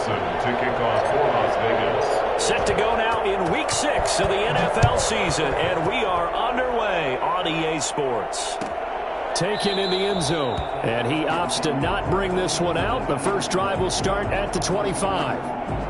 to kick off for Las Vegas. Set to go now in Week 6 of the NFL season, and we are underway on EA Sports. Taken in the end zone, and he opts to not bring this one out. The first drive will start at the 25.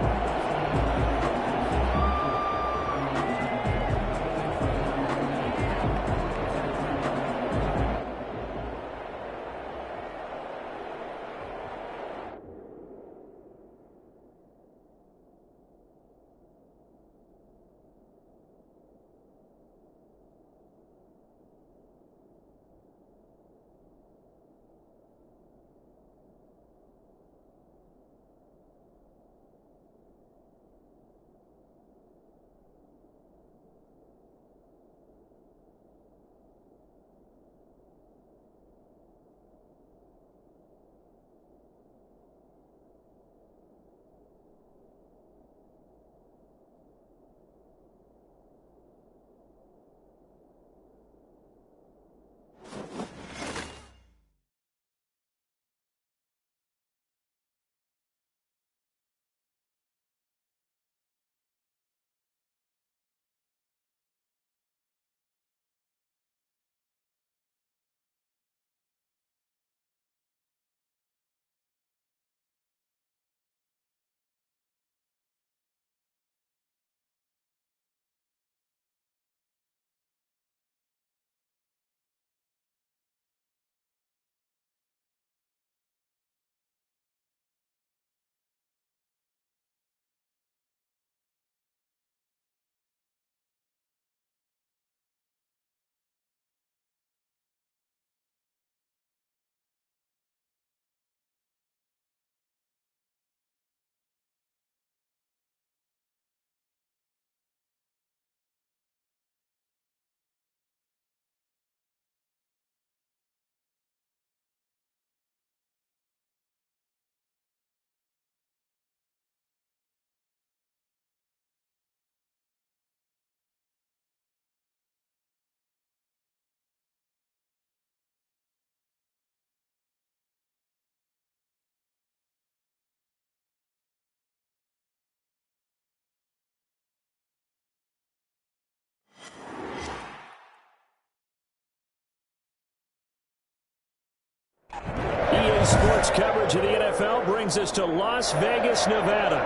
EA Sports coverage of the NFL brings us to Las Vegas, Nevada.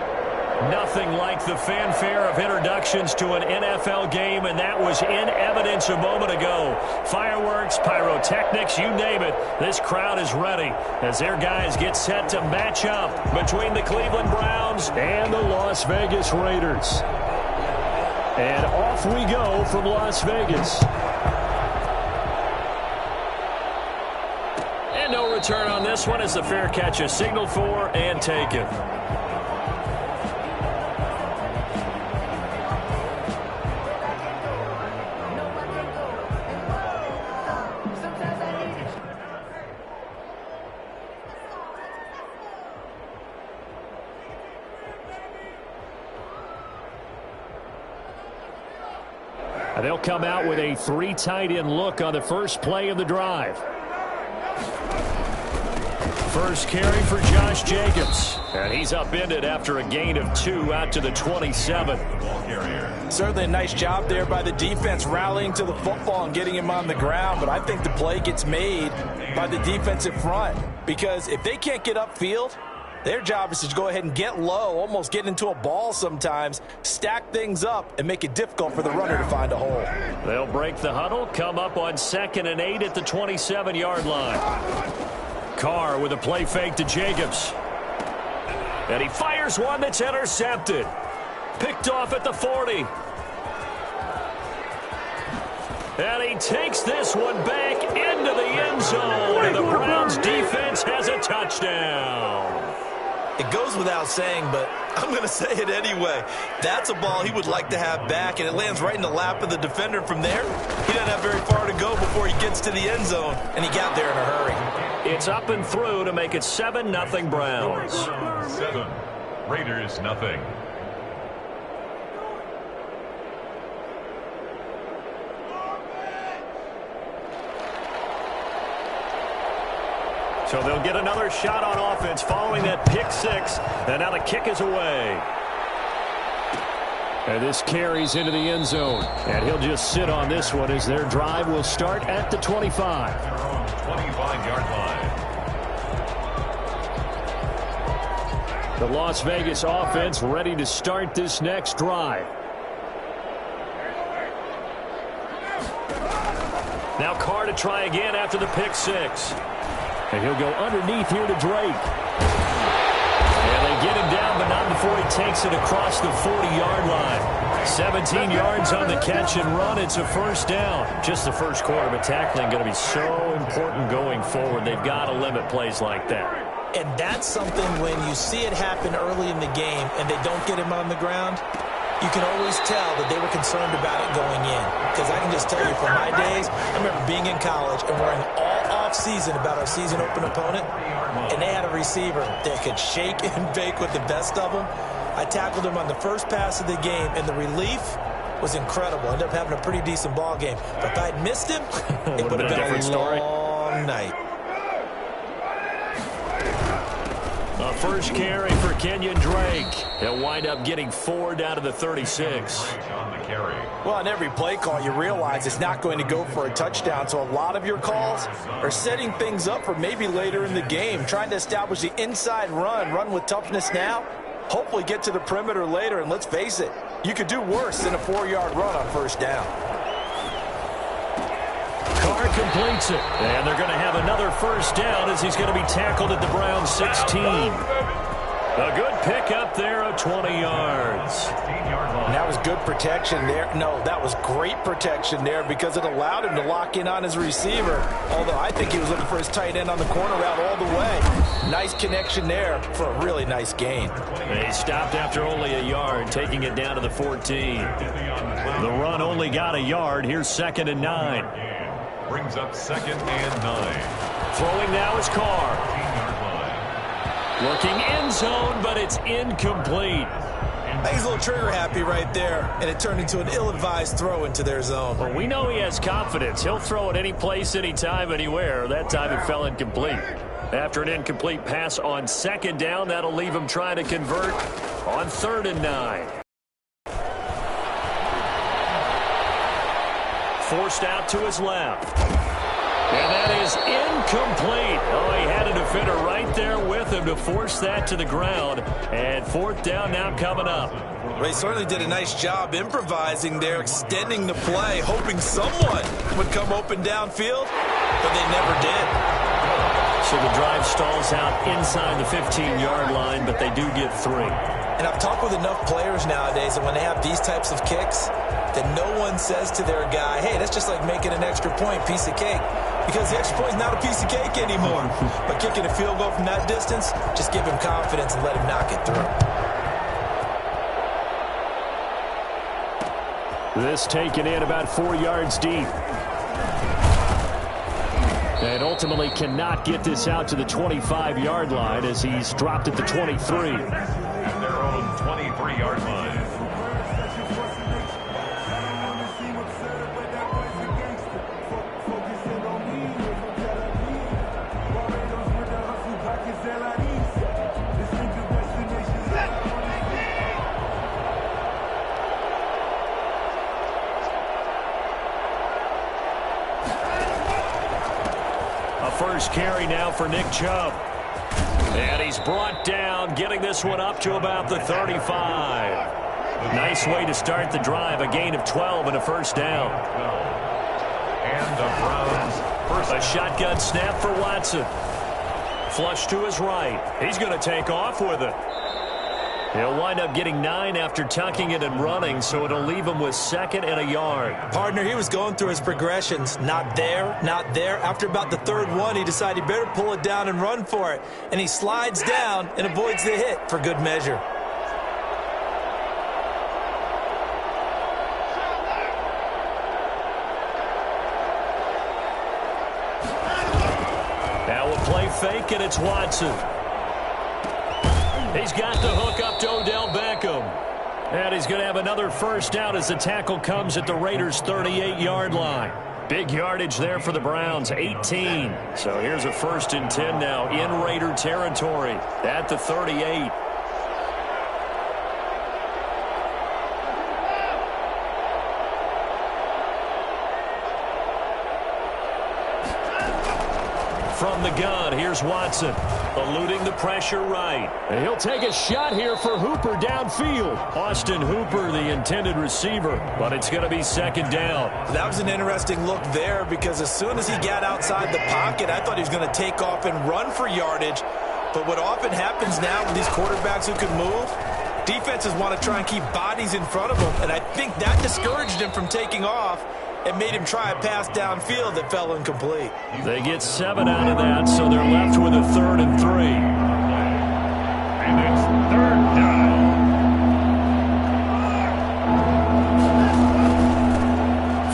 Nothing like the fanfare of introductions to an NFL game, and that was in evidence a moment ago. Fireworks, pyrotechnics, you name it. This crowd is ready as their guys get set to match up between the Cleveland Browns and the Las Vegas Raiders. And off we go from Las Vegas. And no return on this one as the fair catch is signaled for and taken. They'll come out with a 3 tight end look on the first play of the drive. First carry for Josh Jacobs. And he's upended after a gain of 2 out to the 27. Certainly a nice job there by the defense rallying to the football and getting him on the ground. But I think the play gets made by the defensive front. Because if they can't get upfield, their job is to go ahead and get low, almost get into a ball sometimes, stack things up, and make it difficult for the runner to find a hole. They'll break the huddle, come up on 2nd and 8 at the 27-yard line. Carr with a play fake to Jacobs. And he fires one that's intercepted. Picked off at the 40. And he takes this one back into the end zone. And the Browns defense has a touchdown. It goes without saying, but I'm going to say it anyway. That's a ball he would like to have back, and it lands right in the lap of the defender. From there, he doesn't have very far to go before he gets to the end zone, and he got there in a hurry. It's up and through to make it 7-0 Browns. 7, Raiders nothing. So they'll get another shot on offense following that pick six. And now the kick is away. And this carries into the end zone. And he'll just sit on this one as their drive will start at the 25. 25-yard line. The Las Vegas offense ready to start this next drive. Now Carr to try again after the pick six. And he'll go underneath here to Drake. And they get him down, but not before he takes it across the 40-yard line. 17 yards on the catch and run. It's a first down. Just the first quarter, but tackling going to be so important going forward. They've got to limit plays like that. And that's something when you see it happen early in the game and they don't get him on the ground, you can always tell that they were concerned about it going in. Because I can just tell you from my days, I remember being in college and worrying all off-season about our season open opponent, and they had a receiver that could shake and bake with the best of them. I tackled him on the first pass of the game, and the relief was incredible. Ended up having a pretty decent ball game. But if I'd missed him, it would have been a different long night. A first carry for Kenyon Drake. He'll wind up getting 4 down to the 36. Well, on every play call, you realize it's not going to go for a touchdown. So a lot of your calls are setting things up for maybe later in the game, trying to establish the inside run with toughness now, hopefully get to the perimeter later. And let's face it, you could do worse than a 4-yard run on first down. Carr completes it, and they're going to have another first down as he's going to be tackled at the Browns 16. A good pickup there of 20 yards. And that was good protection there. No, that was great protection there because it allowed him to lock in on his receiver. Although I think he was looking for his tight end on the corner route all the way. Nice connection there for a really nice gain. They stopped after only a yard, taking it down to the 14. The run only got a yard. Here's 2nd and 9. Brings up 2nd and 9. Throwing now is Carr. Looking end zone, but it's incomplete. He's a little trigger happy right there, and it turned into an ill-advised throw into their zone. Well, we know he has confidence. He'll throw it any place, anytime, anywhere. That time it fell incomplete. After an incomplete pass on 2nd down, that'll leave him trying to convert on 3rd and 9. Forced out to his left. And that is incomplete. Oh, he had a defender right there with him to force that to the ground. And 4th down now coming up. Well, he certainly did a nice job improvising there, extending the play, hoping someone would come open downfield, but they never did. So the drive stalls out inside the 15-yard line, but they do get 3. And I've talked with enough players nowadays that when they have these types of kicks, that no one says to their guy, hey, that's just like making an extra point, piece of cake. Because the extra point is not a piece of cake anymore. But kicking a field goal from that distance, just give him confidence and let him knock it through. This taken in about 4 yards deep. And ultimately cannot get this out to the 25-yard line as he's dropped at the 23. At their own 23-yard line. First carry now for Nick Chubb. And he's brought down, getting this one up to about the 35. Nice way to start the drive, a gain of 12 and a first down. And the Browns first. A shotgun snap for Watson. Flush to his right. He's going to take off with it. He'll wind up getting 9 after tucking it and running, so it'll leave him with 2nd and a yard. Partner, he was going through his progressions. Not there, not there. After about the 3rd one, he decided he better pull it down and run for it. And he slides down and avoids the hit for good measure. Now we'll play fake, and it's Watson. He's got the hook up to Odell Beckham. And he's going to have another first down as the tackle comes at the Raiders' 38-yard line. Big yardage there for the Browns, 18. So here's a 1st and 10 now in Raider territory at the 38. From the gun, here's Watson, eluding the pressure right. And he'll take a shot here for Hooper downfield. Austin Hooper, the intended receiver, but it's going to be 2nd down. That was an interesting look there because as soon as he got outside the pocket, I thought he was going to take off and run for yardage. But what often happens now with these quarterbacks who can move, defenses want to try and keep bodies in front of them, and I think that discouraged him from taking off. It made him try a pass downfield that fell incomplete. They get 7 out of that, so they're left with a 3rd and 3. And it's 3rd down.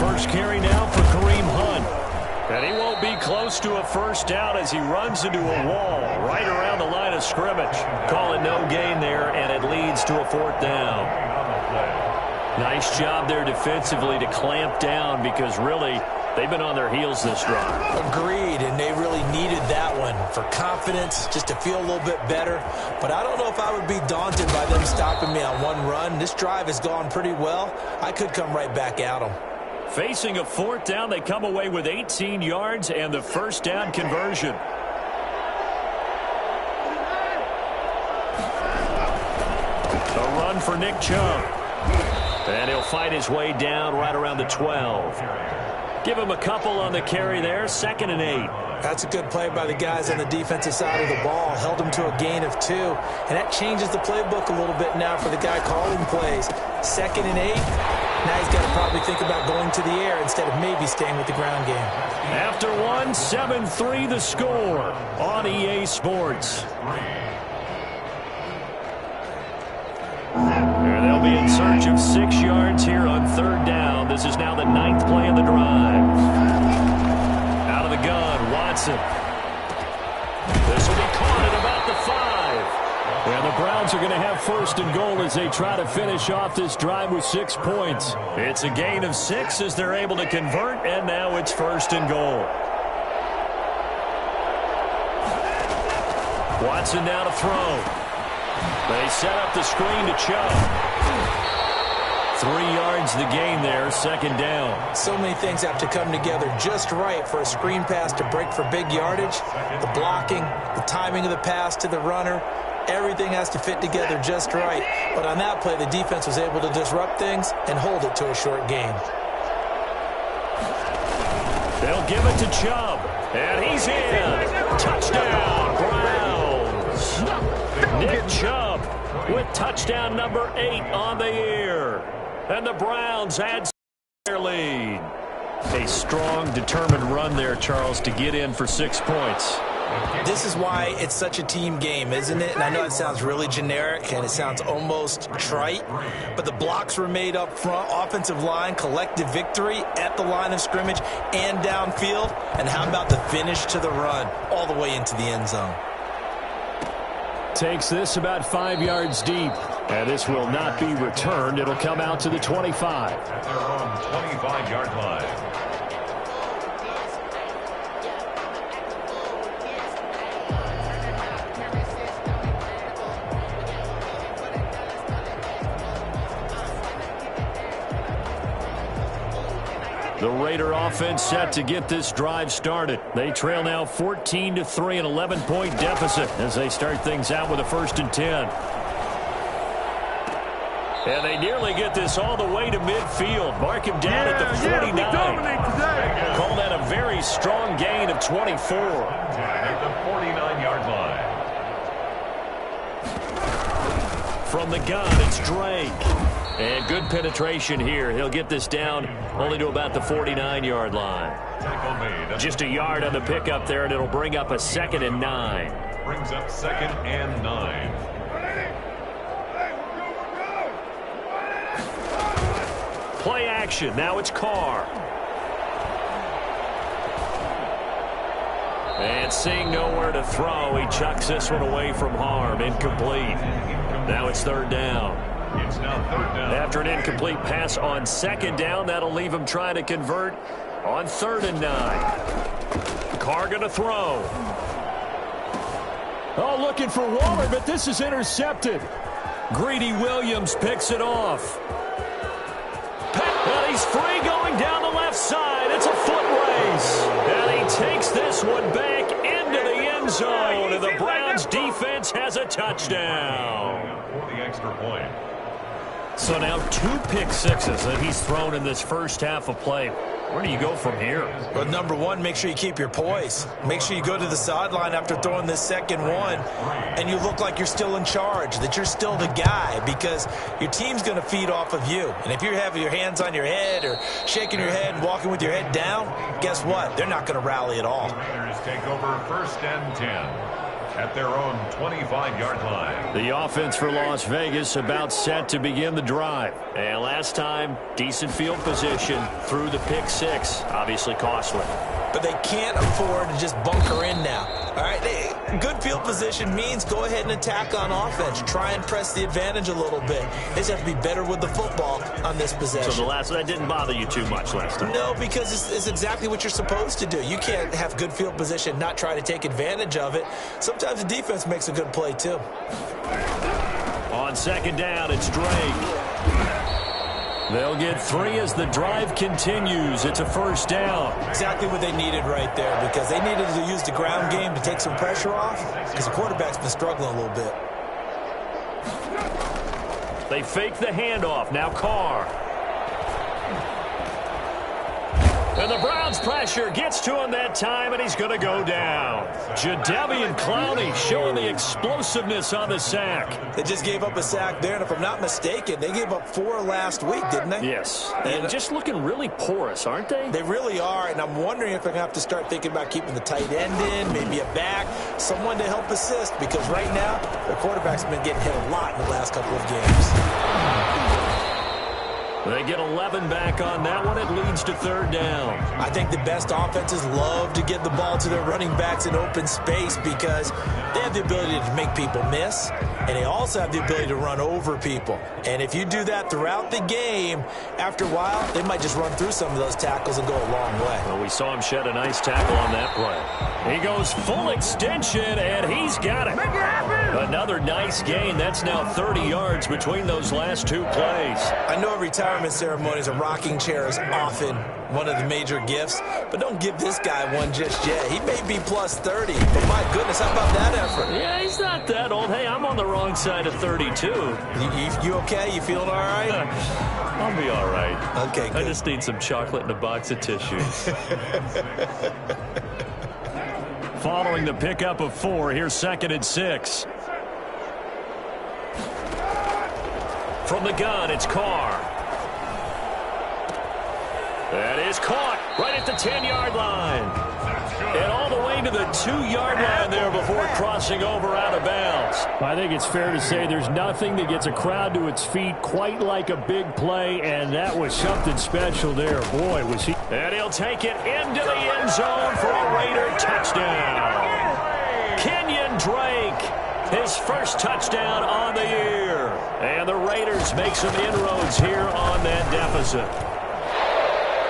First carry now for Kareem Hunt. And he won't be close to a 1st down as he runs into a wall right around the line of scrimmage. Call it no gain there, and it leads to a 4th down. Nice job there defensively to clamp down because really they've been on their heels this drive. Agreed, and they really needed that one for confidence, just to feel a little bit better. But I don't know if I would be daunted by them stopping me on one run. This drive has gone pretty well. I could come right back at them. Facing a 4th down, they come away with 18 yards and the 1st down conversion. A run for Nick Chubb. And he'll fight his way down right around the 12. Give him a couple on the carry there, 2nd and 8. That's a good play by the guys on the defensive side of the ball. Held him to a gain of 2. And that changes the playbook a little bit now for the guy calling plays. 2nd and 8. Now he's got to probably think about going to the air instead of maybe staying with the ground game. After one, 7-3 the score on EA Sports. They'll be in search of 6 yards here on 3rd down. This is now the 9th play of the drive. Out of the gun, Watson. This will be caught at about the 5. And the Browns are going to have 1st and goal as they try to finish off this drive with 6 points. It's a gain of 6 as they're able to convert, and now it's 1st and goal. Watson now to throw. They set up the screen to Chubb. 3 yards the gain there, 2nd down. So many things have to come together just right for a screen pass to break for big yardage. The blocking, the timing of the pass to the runner, everything has to fit together just right. But on that play, the defense was able to disrupt things and hold it to a short gain. They'll give it to Chubb, and he's in. Touchdown, Browns. Nick Chubb with touchdown number 8 on the year. And the Browns add their lead. A strong, determined run there, Charles, to get in for 6 points. This is why it's such a team game, isn't it? And I know it sounds really generic and it sounds almost trite, but the blocks were made up front, offensive line, collective victory at the line of scrimmage and downfield. And how about the finish to the run all the way into the end zone? Takes this about 5 yards deep. And this will not be returned. It'll come out to the 25. At their own 25-yard line. The Raider offense set to get this drive started. They trail now 14-3, an 11-point deficit as they start things out with a 1st and 10. And they nearly get this all the way to midfield. Mark him down at the 49. Call that a very strong gain of 24. At the 49-yard line. From the gun, it's Drake. And good penetration here. He'll get this down only to about the 49-yard line. Tackle made. Just a yard on the pickup there, and it'll bring up a 2nd and 9. Brings up 2nd and 9. Play action. Now it's Carr. And seeing nowhere to throw, he chucks this one away from harm. Incomplete. Now it's 3rd down. It's now 3rd down. After an incomplete pass on 2nd down, that'll leave him trying to convert On 3rd and 9. Carr going to throw. Oh, looking for Waller, but this is intercepted. Greedy Williams picks it off. And he's free going down the left side. It's a foot race. And he takes this one back into the end zone. And the Browns defense has a touchdown. For the extra point. So now 2 pick sixes that he's thrown in this first half of play. Where do you go from here? Well, number one, make sure you keep your poise. Make sure you go to the sideline after throwing this second one, and you look like you're still in charge, that you're still the guy, because your team's going to feed off of you. And if you're having your hands on your head or shaking your head and walking with your head down, guess what? They're not going to rally at all. Raiders take over 1st and 10. At their own 25-yard line. The offense for Las Vegas about set to begin the drive. And last time, decent field position through the pick 6. Obviously costly. But they can't afford to just bunker in now. All right, good field position means go ahead and attack on offense. Try and press the advantage a little bit. They just have to be better with the football on this possession. So that didn't bother you too much last time? No, because it's exactly what you're supposed to do. You can't have good field position, not try to take advantage of it. Sometimes the defense makes a good play, too. On 2nd down, it's Drake. They'll get 3 as the drive continues. It's a 1st down. Exactly what they needed right there, because they needed to use the ground game to take some pressure off, because the quarterback's been struggling a little bit. They fake the handoff. Now Carr. And the Browns pressure gets to him that time, and he's going to go down. Jadeveon Clowney showing the explosiveness on the sack. They just gave up a sack there, and if I'm not mistaken, they gave up 4 last week, didn't they? Yes. And just looking really porous, aren't they? They really are, and I'm wondering if they're going to have to start thinking about keeping the tight end in, maybe a back, someone to help assist, because right now, their quarterback's been getting hit a lot in the last couple of games. They get 11 back on that one. It leads to 3rd down. I think the best offenses love to get the ball to their running backs in open space because they have the ability to make people miss, and they also have the ability to run over people. And if you do that throughout the game, after a while, they might just run through some of those tackles and go a long way. Well, we saw him shed a nice tackle on that play. He goes full extension, and he's got it. Another nice gain. That's now 30 yards between those last 2 plays. I know retirement ceremonies, a rocking chair is often one of the major gifts, but don't give this guy one just yet. He may be plus 30, but my goodness, how about that effort? Yeah, he's not that old. Hey, I'm on the wrong side of 32. You okay? You feeling all right? I'll be all right. Okay, good. I just need some chocolate and a box of tissues. Following the pickup of 4, here's 2nd and 6. From the gun, it's Carr. That is caught right at the 10-yard line. And all the way to the 2-yard line there before crossing over out of bounds. I think it's fair to say there's nothing that gets a crowd to its feet quite like a big play, and that was something special there. Boy, was he. And he'll take it into the end zone for a Raider touchdown. Kenyon Drake, his first touchdown on the year. And the Raiders make some inroads here on that deficit.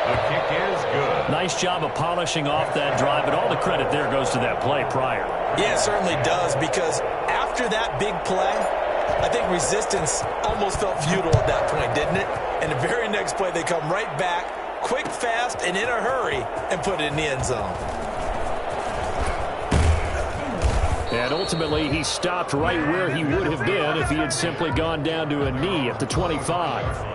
The kick is good. Nice job of polishing off that drive, but all the credit there goes to that play prior. Yeah, it certainly does, because after that big play, I think resistance almost felt futile at that point, didn't it? And the very next play, they come right back, quick, fast, and in a hurry, and put it in the end zone. And ultimately, he stopped right where he would have been if he had simply gone down to a knee at the 25.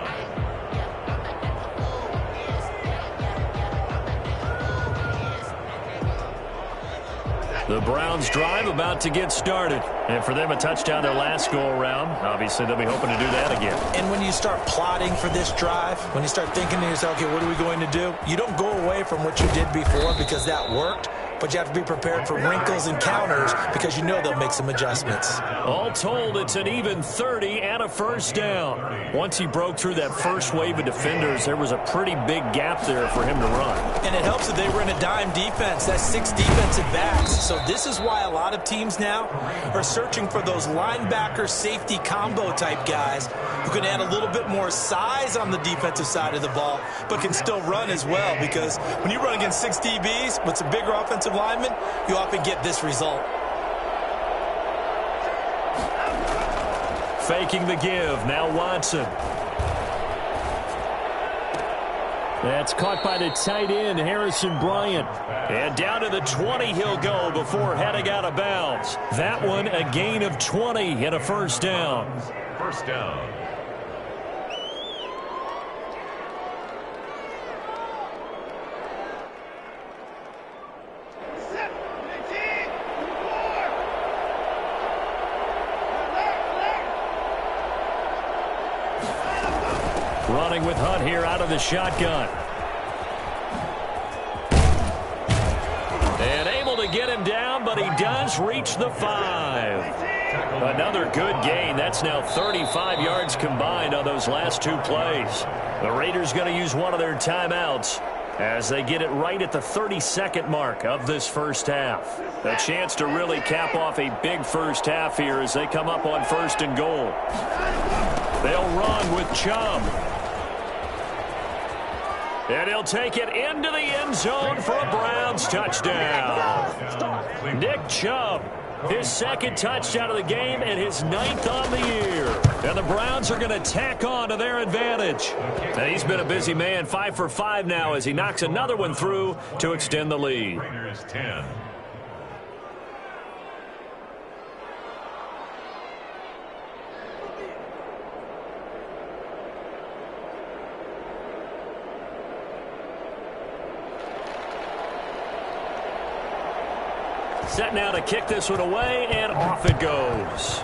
The Browns drive about to get started. And for them, a touchdown their last go-around. Obviously, they'll be hoping to do that again. And when you start plotting for this drive, when you start thinking to yourself, okay, what are we going to do? You don't go away from what you did before because that worked, but you have to be prepared for wrinkles and counters because you know they'll make some adjustments. All told, it's an even 30 and a 1st down. Once he broke through that first wave of defenders, there was a pretty big gap there for him to run. And it helps that they were in a dime defense. That's 6 defensive backs. So this is why a lot of teams now are searching for those linebacker safety combo type guys who can add a little bit more size on the defensive side of the ball, but can still run as well. Because when you run against 6 DBs with some bigger offensive linemen, you often get this result. Faking the give. Now Watson. That's caught by the tight end, Harrison Bryant. And down to the 20 he'll go before heading out of bounds. That one a gain of 20 and a first down. First down. Running with Hunt here out of the shotgun. And able to get him down, but he does reach the 5. Another good gain. That's now 35 yards combined on those last 2 plays. The Raiders going to use one of their timeouts as they get it right at the 32nd mark of this first half. A chance to really cap off a big first half here as they come up on 1st and goal. They'll run with Chubb. And he'll take it into the end zone for a Browns touchdown. Nick Chubb, his 2nd touchdown of the game and his 9th on the year. And the Browns are going to tack on to their advantage. And he's been a busy man, 5 for 5 now as he knocks another one through to extend the lead. Raiders 10. Set now to kick this one away, and off it goes.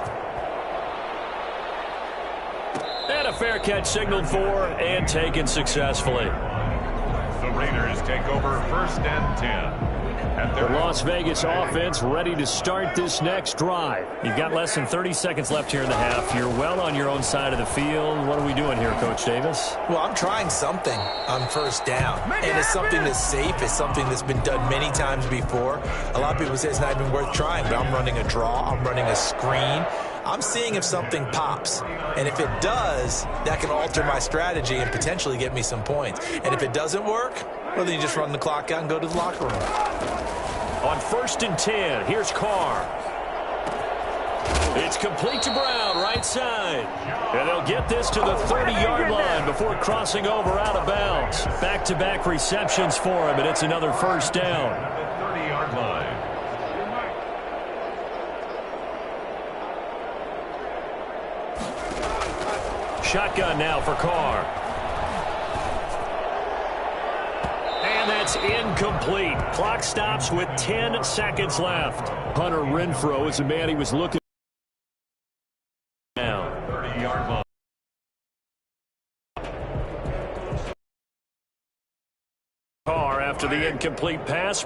And a fair catch signaled for and taken successfully. The Raiders take over 1st and 10. The Las Vegas offense ready to start this next drive. You've got less than 30 seconds left here in the half. You're well on your own side of the field. What are we doing here, Coach Davis? Well, I'm trying something on 1st down. And it's something that's safe. It's something that's been done many times before. A lot of people say it's not even worth trying, but I'm running a draw. I'm running a screen. I'm seeing if something pops. And if it does, that can alter my strategy and potentially get me some points. And if it doesn't work, well, then you just run the clock out and go to the locker room. On 1st and 10, here's Carr. It's complete to Brown, right side. And they'll get this to the 30-yard line before crossing over out of bounds. Back-to-back receptions for him, and it's another first down. At the 30-yard line. Shotgun now for Carr. And that's incomplete. Clock stops with 10 seconds left. Hunter Renfrow is a man he was looking down. 30-yard line. Carr after the incomplete pass.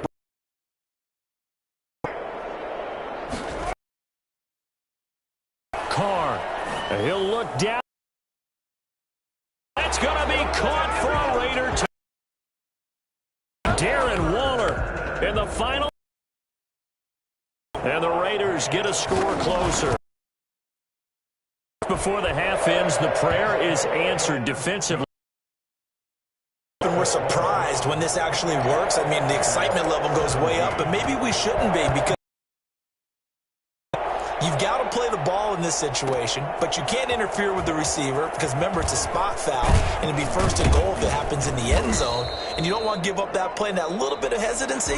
Carr, he'll look down. That's going to be caught for a Raider touchdown. Darren Waller in the final. And the Raiders get a score closer. Before the half ends, the prayer is answered defensively. And we're surprised when this actually works. I mean, the excitement level goes way up, but maybe we shouldn't be because you've got to play the ball in this situation, but you can't interfere with the receiver because, remember, it's a spot foul, and it'd be 1st and goal if it happens in the end zone, and you don't want to give up that play, and that little bit of hesitancy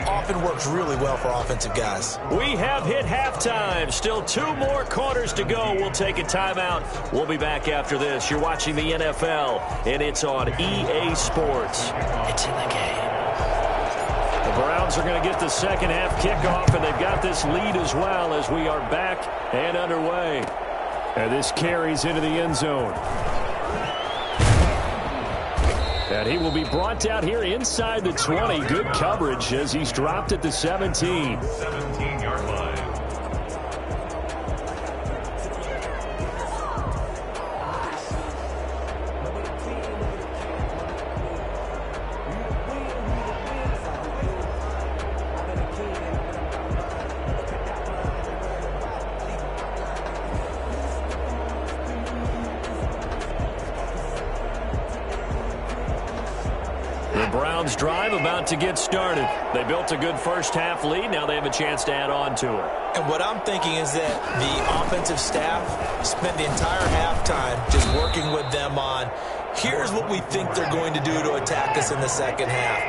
often works really well for offensive guys. We have hit halftime. Still 2 more quarters to go. We'll take a timeout. We'll be back after this. You're watching the NFL, and it's on EA Sports. It's in the game. The Browns are going to get the second half kickoff, and they've got this lead as well as we are back and underway. And this carries into the end zone. And he will be brought out here inside the 20. Good coverage as he's dropped at the 17. 17-yard line. Browns drive about to get started. They built a good first-half lead. Now they have a chance to add on to it. And what I'm thinking is that the offensive staff spent the entire halftime just working with them on, here's what we think they're going to do to attack us in the second half.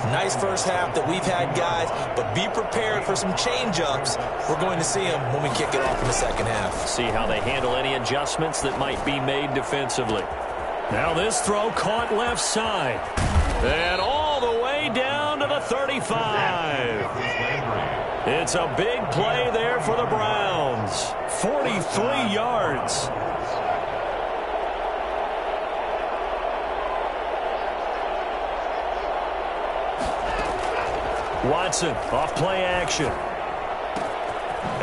Nice first half that we've had, guys, but be prepared for some change-ups. We're going to see them when we kick it off in the second half. See how they handle any adjustments that might be made defensively. Now this throw caught left side. And all the way down to the 35. It's a big play there for the Browns. 43 yards. Watson off play action.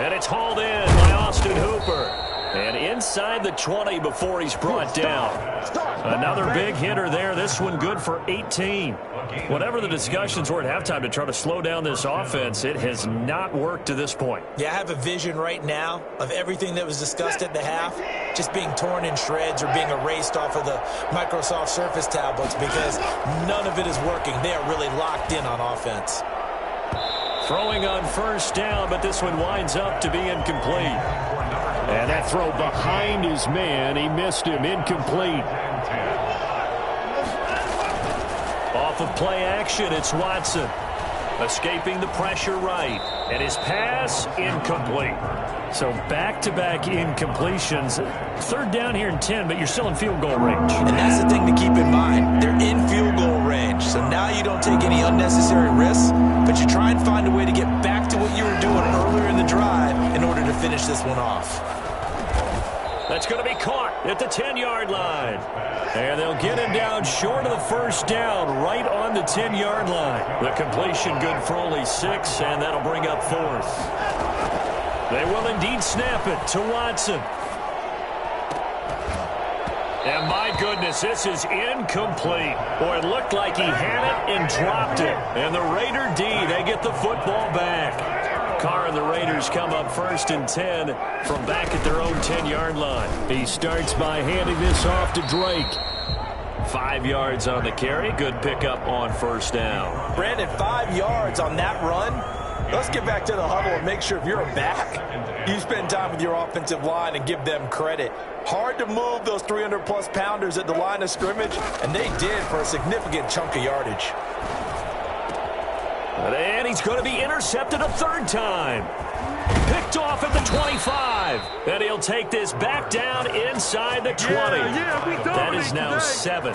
And it's hauled in by Austin Hooper. And inside the 20 before he's brought down. Another big hitter there. This one good for 18. Whatever the discussions were at halftime to try to slow down this offense, it has not worked to this point. Yeah, I have a vision right now of everything that was discussed at the half just being torn in shreds or being erased off of the Microsoft Surface tablets because none of it is working. They are really locked in on offense. Throwing on first down, but this one winds up to be incomplete. And that throw behind his man, he missed him, incomplete. Off of play action, it's Watson. Escaping the pressure right. And his pass, incomplete. So back-to-back incompletions. Third down here in 10, but you're still in field goal range. And that's the thing to keep in mind. They're in field goal range. So now you don't take any unnecessary risks, but you try and find a way to get back to what you were doing earlier in the drive in order to finish this one off. That's going to be caught at the 10-yard line. And they'll get him down short of the first down, right on the 10-yard line. The completion good for only 6, and that'll bring up fourth. They will indeed snap it to Watson. And my goodness, this is incomplete. Boy, it looked like he had it and dropped it. And the Raider D, they get the football back. Carr and the Raiders come up first and 10 from back at their own 10-yard line. He starts by handing this off to Drake. 5 yards on the carry. Good pickup on first down. Brandon, 5 yards on that run. Let's get back to the huddle and make sure if you're a back, you spend time with your offensive line and give them credit. Hard to move those 300-plus pounders at the line of scrimmage, and they did for a significant chunk of yardage. And he's going to be intercepted a third time. Picked off at the 25. And he'll take this back down inside the 20. That is now 7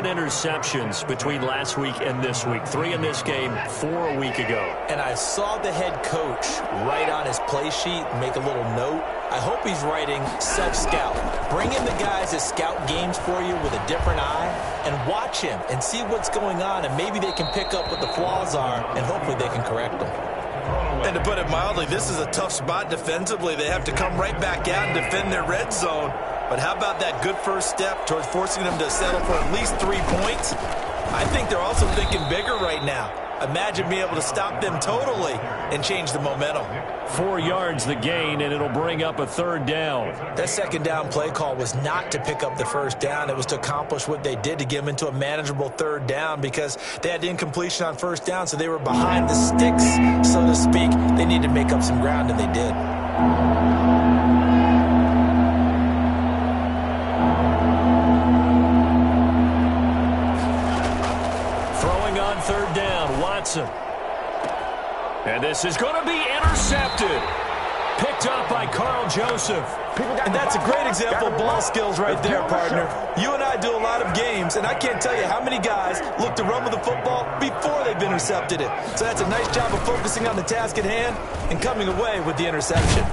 interceptions between last week and this week. 3 in this game, 4 a week ago. And I saw the head coach write on his play sheet, make a little note. I hope he's writing self-scout. Bring in the guys that scout games for you with a different eye and watch him and see what's going on, and maybe they can pick up what the flaws are, and hopefully they can correct them. And to put it mildly, this is a tough spot defensively. They have to come right back out and defend their red zone. But how about that good first step towards forcing them to settle for at least 3 points? I think they're also thinking bigger right now. Imagine being able to stop them totally and change the momentum. 4 yards the gain, and it'll bring up a third down. That second down play call was not to pick up the first down. It was to accomplish what they did to get them into a manageable third down because they had incompletion on first down, so they were behind the sticks, so to speak. They needed to make up some ground, and they did. Throwing on third down, Watson. And this is going to be intercepted. Picked up by Carl Joseph. And that's a great example of ball skills right there, partner. You and I do a lot of games, and I can't tell you how many guys look to run with the football before they've intercepted it. So that's a nice job of focusing on the task at hand and coming away with the interception.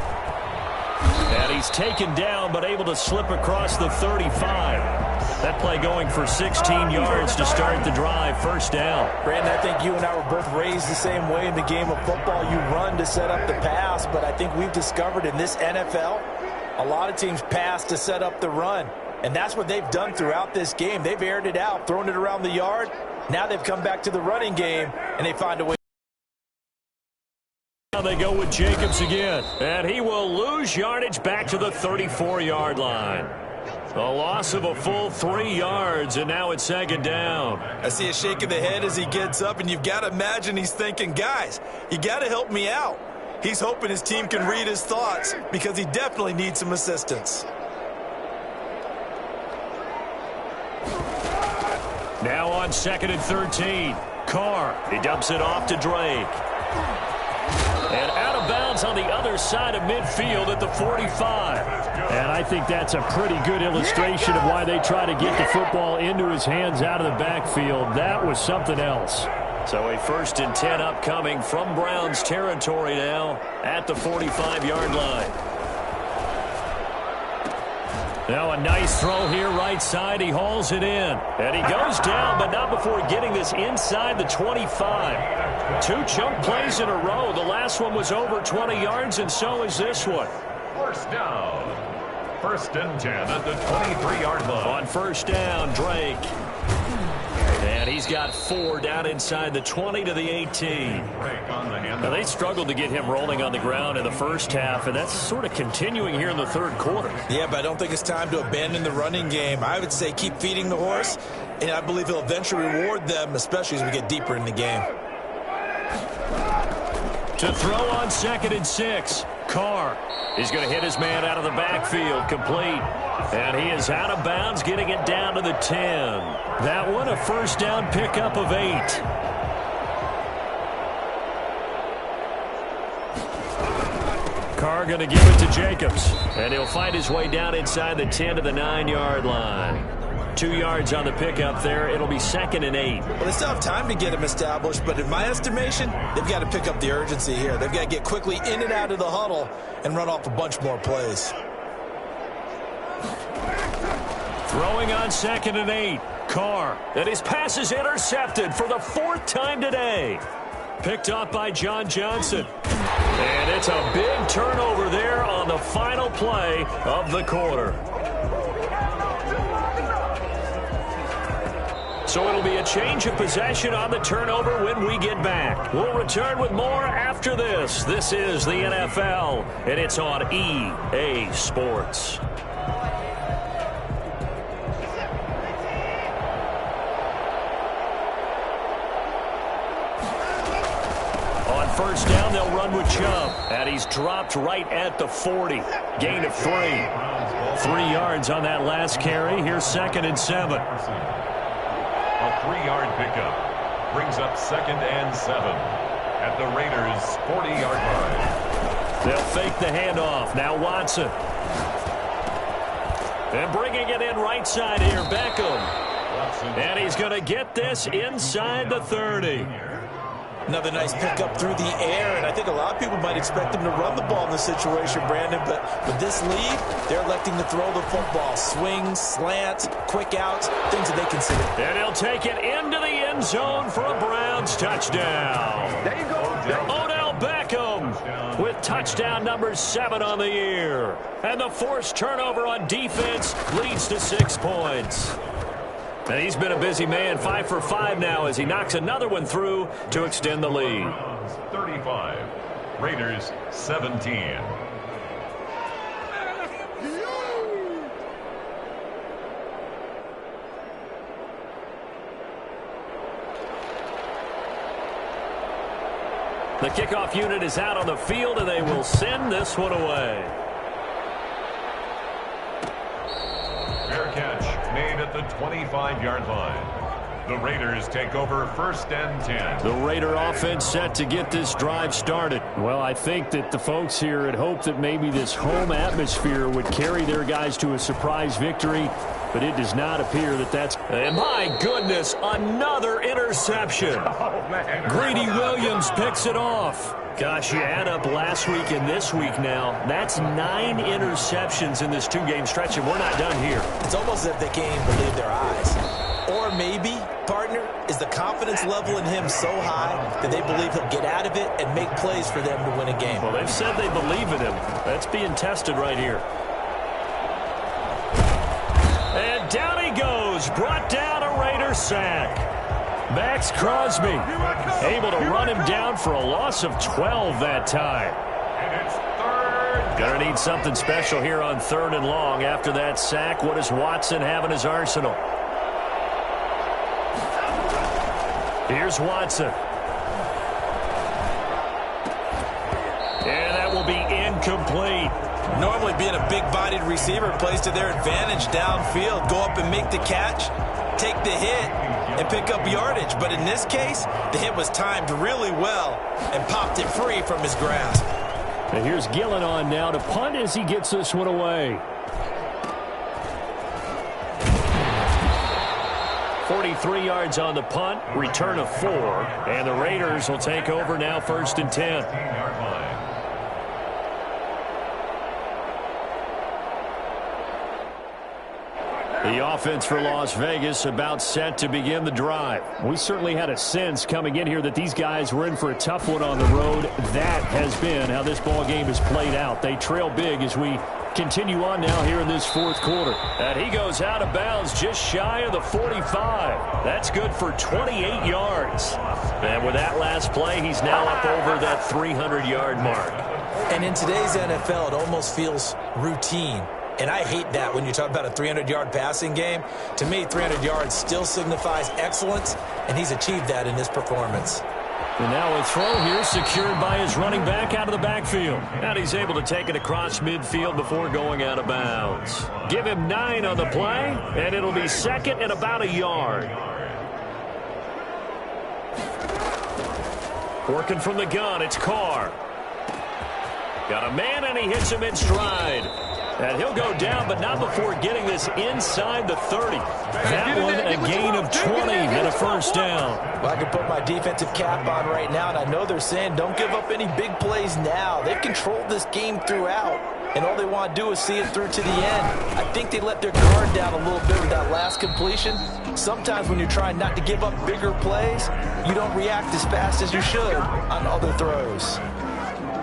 And he's taken down, but able to slip across the 35. That play going for 16 yards to start the drive, first down. Brandon, I think you and I were both raised the same way in the game of football. You run to set up the pass, but I think we've discovered in this NFL, a lot of teams pass to set up the run. And that's what they've done throughout this game. They've aired it out, thrown it around the yard. Now they've come back to the running game, and they find a way. Now they go with Jacobs again, and he will lose yardage back to the 34-yard line. A loss of a full 3 yards, and now it's second down. I see a shake of the head as he gets up, and you've got to imagine he's thinking, guys, you got to help me out. He's hoping his team can read his thoughts because he definitely needs some assistance. Now on 2nd and 13. Carr, he dumps it off to Drake. And out of bounds on the other side of midfield at the 45. And I think that's a pretty good illustration of why they try to get the football into his hands out of the backfield. That was something else. So a 1st and 10 upcoming from Browns territory now at the 45-yard line. Now a nice throw here right side. He hauls it in. And he goes down, but not before getting this inside the 25. 2 chunk plays in a row. The last one was over 20 yards, and so is this one. 1st down. 1st and 10 at the 23-yard line. On 1st down, Drake. And he's got 4 down inside the 20 to the 18. Now, they struggled to get him rolling on the ground in the first half, and that's sort of continuing here in the 3rd quarter. Yeah, but I don't think it's time to abandon the running game. I would say keep feeding the horse, and I believe he'll eventually reward them, especially as we get deeper in the game. To throw on 2nd and 6. Carr. He's going to hit his man out of the backfield, complete. And he is out of bounds, getting it down to the 10. That one, a 1st down pickup of 8. Carr going to give it to Jacobs. And he'll find his way down inside the 10 to the 9-yard line. 2 yards on the pickup there. It'll be 2nd and 8. Well, they still have time to get him established, but in my estimation, they've got to pick up the urgency here. They've got to get quickly in and out of the huddle and run off a bunch more plays. Throwing on 2nd and 8. Carr. And his pass is intercepted for the 4th time today. Picked off by John Johnson. And it's a big turnover there on the final play of the quarter. So it'll be a change of possession on the turnover when we get back. We'll return with more after this. This is the NFL, and it's on EA Sports. On 1st down, they'll run with Chubb. And he's dropped right at the 40. Gain of 3. 3 yards on that last carry. Here's 2nd and 7. A 3-yard pickup brings up 2nd and 7 at the Raiders' 40-yard line. They'll fake the handoff. Now Watson. And bringing it in right side here, Beckham. And he's going to get this inside the 30. Another nice pickup through the air, and I think a lot of people might expect him to run the ball in this situation, Brandon, but with this lead, they're electing to throw the football. Swings, slants, quick outs, things that they consider. And he'll take it into the end zone for a Browns touchdown. There you go. Odell Beckham with touchdown number 7 on the year. And the forced turnover on defense leads to 6 points. And he's been a busy man, 5 for 5 now as he knocks another one through to extend the lead. 35, Raiders 17. The kickoff unit is out on the field, and they will send this one away. Fair catch made at the 25-yard line. The Raiders take over 1st and 10. The Raider offense set to get this drive started. Well, I think that the folks here had hoped that maybe this home atmosphere would carry their guys to a surprise victory, but it does not appear that that's... And my goodness, another interception. Oh, man. Greedy Williams picks it off. Gosh, you add up last week and this week now. That's 9 interceptions in this 2-game stretch, and we're not done here. It's almost as if they can't even believe their eyes. Or maybe, partner, is the confidence level in him so high that they believe he'll get out of it and make plays for them to win a game. Well, they've said they believe in him. That's being tested right here. And down he goes. Brought down a Raider sack. Max Crosby able to run him down for a loss of 12 that time. And it's 3rd Gonna need something special here on 3rd and long. After that sack, what does Watson have in his arsenal? Here's Watson. And that will be incomplete. Normally being a big-bodied receiver plays to their advantage downfield. Go up and make the catch, take the hit, and pick up yardage. But in this case, the hit was timed really well and popped it free from his grasp. And here's Gillen on now to punt as he gets this one away. 43 yards on the punt, return of 4, and the Raiders will take over now 1st and 10. The offense for Las Vegas about set to begin the drive. We certainly had a sense coming in here that these guys were in for a tough one on the road. That has been how this ball game has played out. They trail big as we continue on now here in this 4th quarter. And he goes out of bounds just shy of the 45. That's good for 28 yards. And with that last play, he's now up over that 300-yard mark. And in today's NFL, it almost feels routine. And I hate that when you talk about a 300-yard passing game. To me, 300 yards still signifies excellence, and he's achieved that in this performance. And now a throw here secured by his running back out of the backfield. And he's able to take it across midfield before going out of bounds. Give him 9 on the play, and it'll be 2nd and about a yard. Working from the gun, it's Carr. Got a man, and he hits him in stride. And he'll go down, but not before getting this inside the 30. That one a gain of 20 and a 1st down. Well, I can put my defensive cap on right now, and I know they're saying don't give up any big plays now. They've controlled this game throughout, and all they want to do is see it through to the end. I think they let their guard down a little bit with that last completion. Sometimes when you're trying not to give up bigger plays, you don't react as fast as you should on other throws.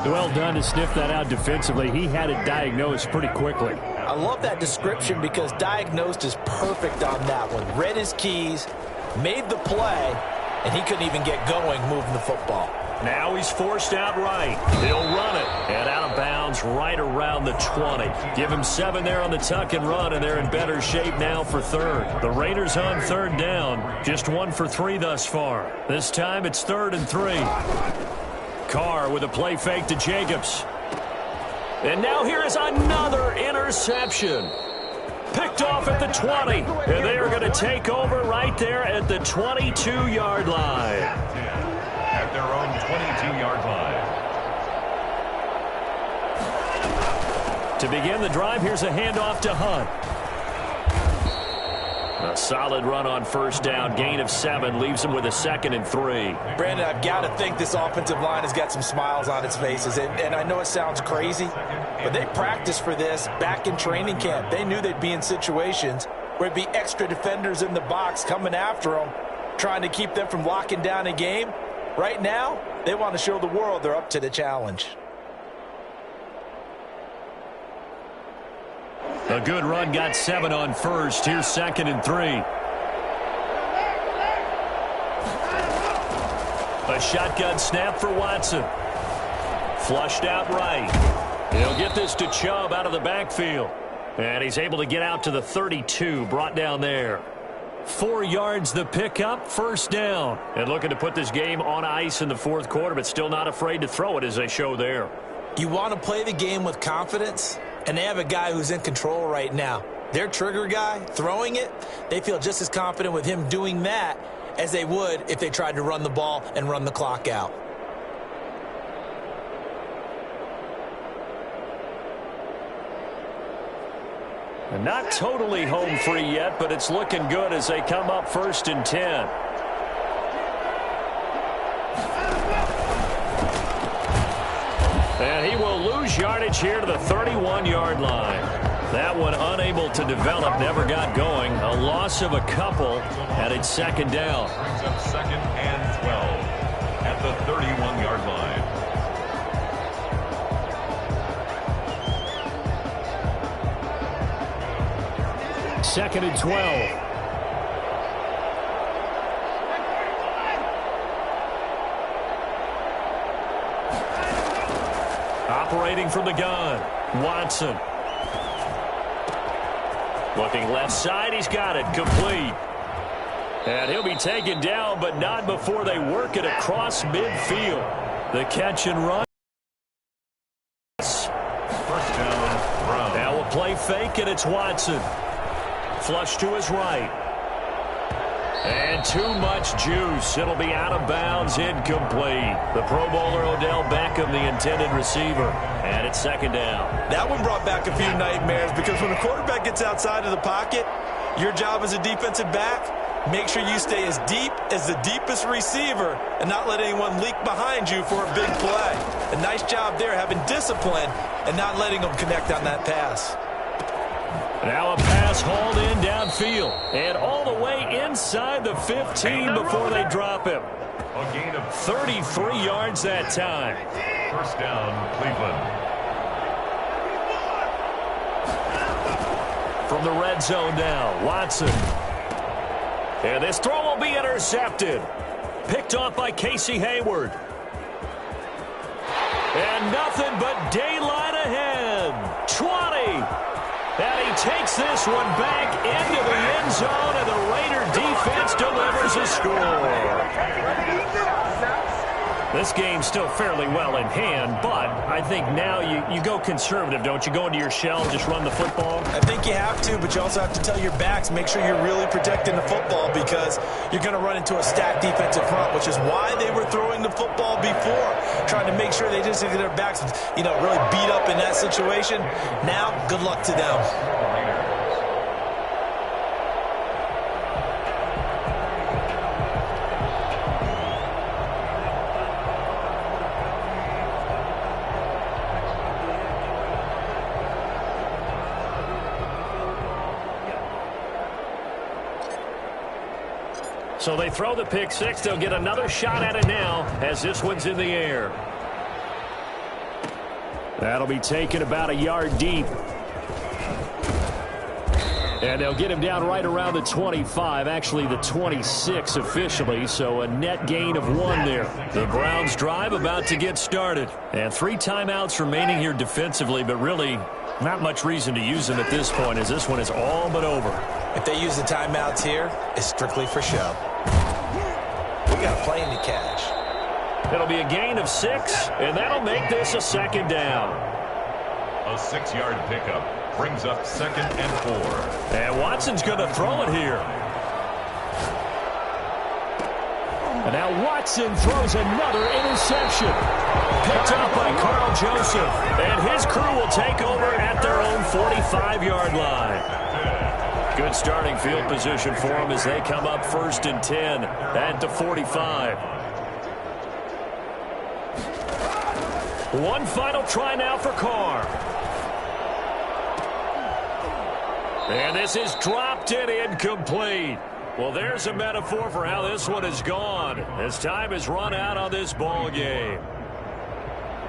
Well done to sniff that out defensively. He had it diagnosed pretty quickly. I love that description because diagnosed is perfect on that one. Read his keys, made the play, and he couldn't even get going moving the football. Now he's forced out right. He'll run it. And out of bounds right around the 20. Give him 7 there on the tuck and run, and they're in better shape now for 3rd. The Raiders on 3rd down. Just 1 for 3 thus far. This time it's 3rd and 3. Carr with a play fake to Jacobs. And now here is another interception. Picked off at the 20. And they are going to take over right there at the 22-yard line. At their own 22-yard line. To begin the drive, here's a handoff to Hunt. A solid run on 1st down. Gain of 7 leaves him with a 2nd and 3. Brandon, I've got to think this offensive line has got some smiles on its faces. And I know it sounds crazy, but they practiced for this back in training camp. They knew they'd be in situations where it'd be extra defenders in the box coming after them, trying to keep them from locking down a game. Right now, they want to show the world they're up to the challenge. A good run got 7 on 1st. Here's 2nd and 3. A shotgun snap for Watson. Flushed out right. He'll get this to Chubb out of the backfield. And he's able to get out to the 32, brought down there. 4 yards the pickup, 1st down. And looking to put this game on ice in the 4th quarter, but still not afraid to throw it as they show there. You want to play the game with confidence, and they have a guy who's in control right now. Their trigger guy, throwing it, they feel just as confident with him doing that as they would if they tried to run the ball and run the clock out. And not totally home free yet, but it's looking good as they come up 1st and 10. And he will lose yardage here to the 31-yard line. That one unable to develop, never got going. A loss of a couple, and it's 2nd down. Brings up 2nd and 12 at the 31-yard line. Second and 12. Operating from the gun, Watson. Looking left side, he's got it, complete. And he'll be taken down, but not before they work it across midfield. The catch and run. First down, Brown. Now a play fake, and it's Watson. Flush to his right. And too much juice. It'll be out of bounds, incomplete. The Pro Bowler Odell Beckham, the intended receiver. And it's second down. That one brought back a few nightmares because when a quarterback gets outside of the pocket, your job as a defensive back, make sure you stay as deep as the deepest receiver and not let anyone leak behind you for a big play. A nice job there having discipline and not letting them connect on that pass. Now a pass hauled in downfield and all the way inside the 15 before they drop him. A gain of 33 yards that time. First down, Cleveland. From the red zone now, Watson. And this throw will be intercepted. Picked off by Casey Hayward. And nothing but daylight ahead. 20. And he takes this one back into the end zone, and the Raider defense delivers a score. This game's still fairly well in hand, but I think now you go conservative, don't you? Go into your shell and just run the football? I think you have to, but you also have to tell your backs, make sure you're really protecting the football because you're going to run into a stacked defensive front, which is why they were throwing the football before, trying to make sure they just get their backs, really beat up in that situation. Now, good luck to them. So they throw the pick six. They'll get another shot at it now as this one's in the air. That'll be taken about a yard deep. And they'll get him down right around the 25, actually the 26 officially, so a net gain of 1 there. The Browns drive about to get started. And 3 timeouts remaining here defensively, but really not much reason to use them at this point as this one is all but over. If they use the timeouts here, it's strictly for show. We got a plane to catch. It'll be a gain of 6, and that'll make this a second down. A 6-yard pickup brings up second and 4. And Watson's going to throw it here. And now Watson throws another interception. Picked up by Carl Joseph. And his crew will take over at their own 45-yard line. Good starting field position for them as they come up 1st and 10 at the 45. One final try now for Carr. And this is dropped and incomplete. Well, there's a metaphor for how this one has gone as time has run out on this ball game.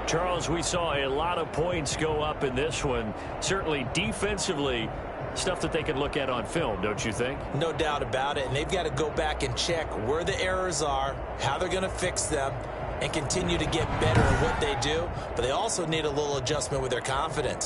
Charles, we saw a lot of points go up in this one. Certainly defensively, stuff that they can look at on film, don't you think? No doubt about it, and they've got to go back and check where the errors are, how they're going to fix them, and continue to get better at what they do. But they also need a little adjustment with their confidence.